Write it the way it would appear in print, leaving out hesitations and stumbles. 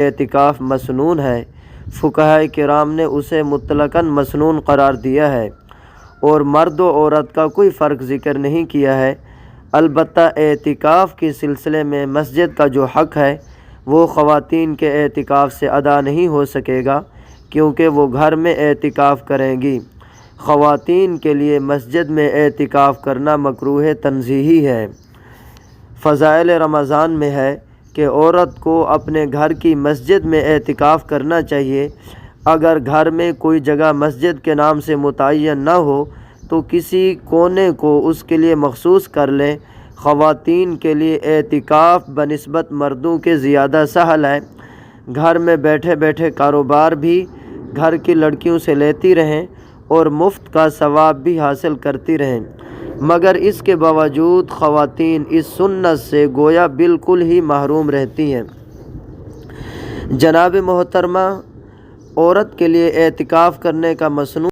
اعتکاف مسنون ہے، فقہائے کرام نے اسے مطلقاً مسنون قرار دیا ہے اور مرد و عورت کا کوئی فرق ذکر نہیں کیا ہے۔ البتہ اعتکاف کے سلسلے میں مسجد کا جو حق ہے وہ خواتین کے اعتکاف سے ادا نہیں ہو سکے گا، کیونکہ وہ گھر میں اعتکاف کریں گی۔ خواتین کے لیے مسجد میں اعتکاف کرنا مکروہ تنزیہی ہے۔ فضائل رمضان میں ہے کہ عورت کو اپنے گھر کی مسجد میں اعتکاف کرنا چاہیے۔ اگر گھر میں کوئی جگہ مسجد کے نام سے متعین نہ ہو تو کسی کونے کو اس کے لیے مخصوص کر لیں۔ خواتین کے لیے اعتکاف بنسبت مردوں کے زیادہ سہل ہے۔ گھر میں بیٹھے بیٹھے کاروبار بھی گھر کی لڑکیوں سے لیتی رہیں اور مفت کا ثواب بھی حاصل کرتی رہیں، مگر اس کے باوجود خواتین اس سنت سے گویا بالکل ہی محروم رہتی ہیں۔ جناب محترمہ، عورت کے لیے اعتکاف کرنے کا مسنون